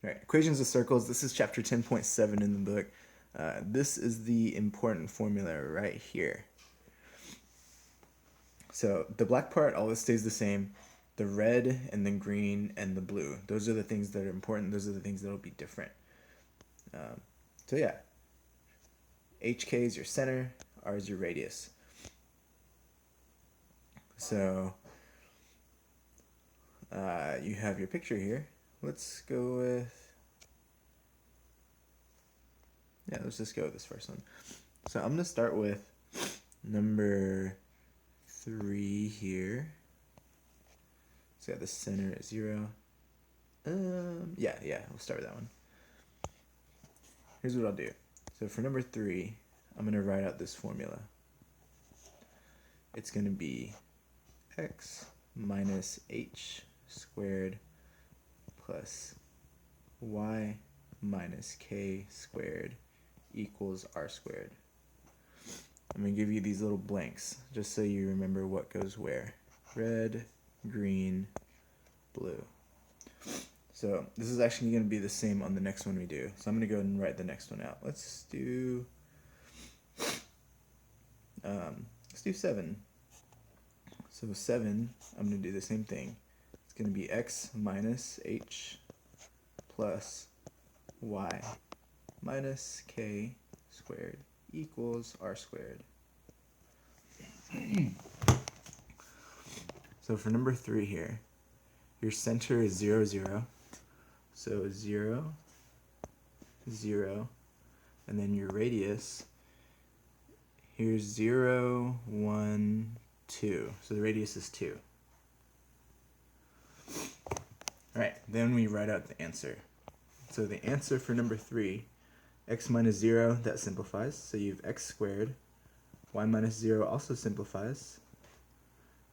All right, equations of circles. This is chapter 10.7 in the book. This is the important formula right here. So the black part always stays the same. The red and then green and the blue. Those are the things that are important. Those are the things that will be different. So yeah, HK is your center, R is your radius. So you have your picture here. Let's go with, let's just go with this first one. So I'm going to start with number 3 here. So yeah, the center is 0. We'll start with that one. Here's what I'll do. So for number 3, I'm going to write out this formula. It's going to be x minus h squared plus y minus k squared equals r squared. I'm going to give you these little blanks just so you remember what goes where. Red, green, blue. So this is actually going to be the same on the next one we do. So I'm going to go ahead and write the next one out. Let's do 7. So 7, I'm going to do the same thing. It's going to be x minus h plus y minus k squared equals r squared. So for number 3 here, your center is 0, 0. So 0, 0, and then your radius, here's 0, 1, 2. So the radius is 2. Alright, then we write out the answer. So the answer for number 3, x minus 0, that simplifies. So you have x squared. Y minus 0 also simplifies.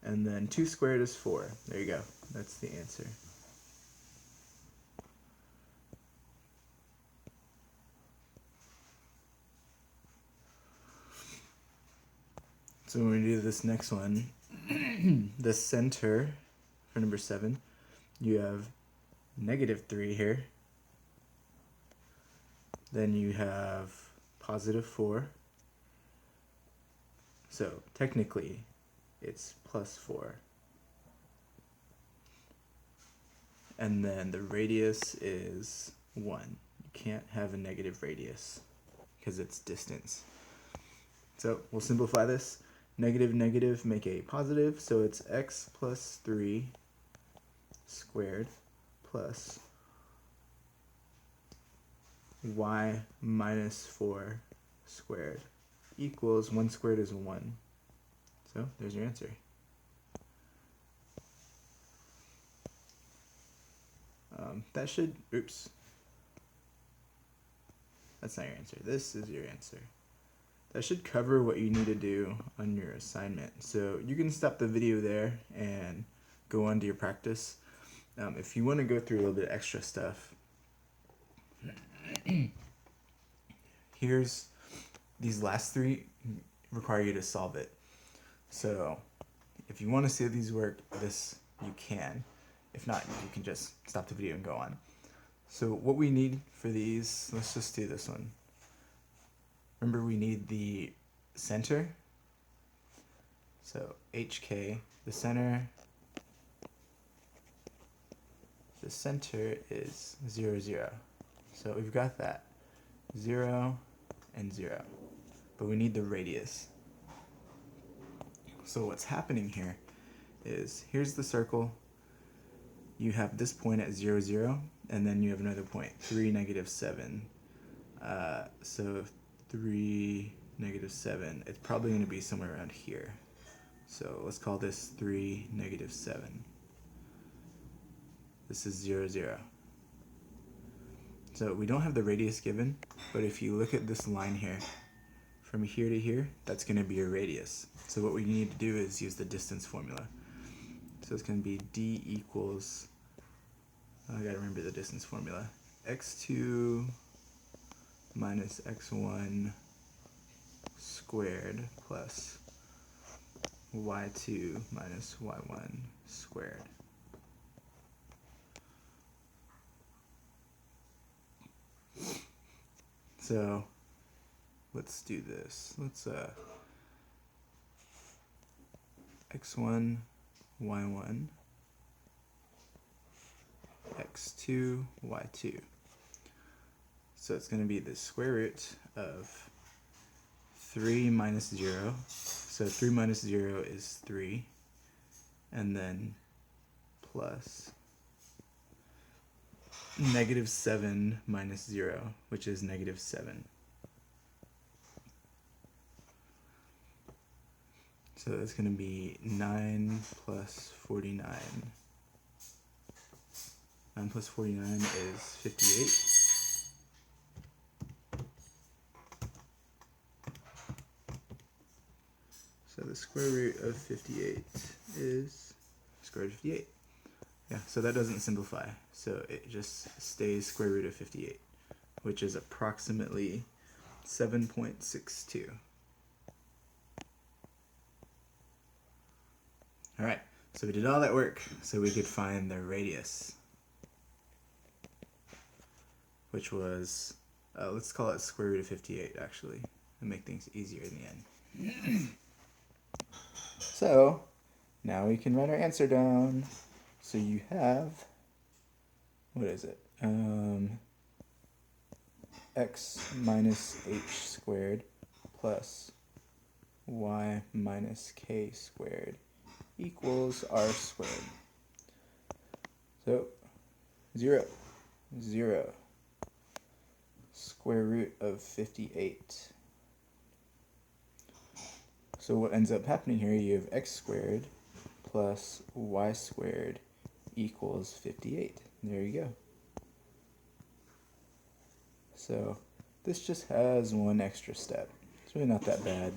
And then 2 squared is 4. There you go. That's the answer. So when we do this next one, the center for number 7, you have negative 3 here. Then you have positive 4. So technically, it's plus 4. And then the radius is 1. You can't have a negative radius because it's distance. So we'll simplify this. Negative, negative make a positive, so it's x plus 3 squared plus y minus 4 squared equals 1 squared is 1. So there's your answer. That's not your answer. This is your answer. That should cover what you need to do on your assignment. So you can stop the video there and go on to your practice. If you want to go through a little bit extra stuff, here's these last 3 require you to solve it. So if you want to see these work, you can. If not, you can just stop the video and go on. So what we need for these, let's just do this one. Remember, we need the center. So HK, the center is 0, 0. So we've got that. 0 and 0. But we need the radius. So what's happening here is, here's the circle. You have this point at 0, 0, and then you have another point, 3, negative 7. So 3, negative 7, it's probably going to be somewhere around here. So let's call this 3, negative 7. This is 0, 0. So we don't have the radius given, but if you look at this line here, from here to here, that's going to be your radius. So what we need to do is use the distance formula. So it's going to be d equals, I got to remember the distance formula, x2 minus x1 squared plus y2 minus y1 squared. so let's do this. Let's x1, y1, x2, y2. So it's going to be the square root of 3 minus 0. So 3 minus 0 is 3. And then plus negative 7 minus 0, which is negative 7. So that's going to be 9 plus 49. 9 plus 49 is 58. So the square root of 58 is square root of 58. Yeah, so that doesn't simplify. So it just stays square root of 58, which is approximately 7.62. All right, so we did all that work so we could find the radius, which was, let's call it square root of 58 actually, and make things easier in the end. So now we can write our answer down. So you have, what is it? X minus h squared plus y minus k squared equals r squared. So 0, 0, square root of 58. So what ends up happening here, you have x squared plus y squared equals 58. There you go. So this just has one extra step. It's really not that bad.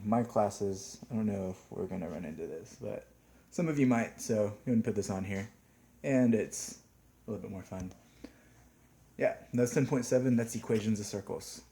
My classes, I don't know if we're going to run into this, but some of you might, so I'm going to put this on here. And it's a little bit more fun. Yeah, that's 10.7, that's equations of circles.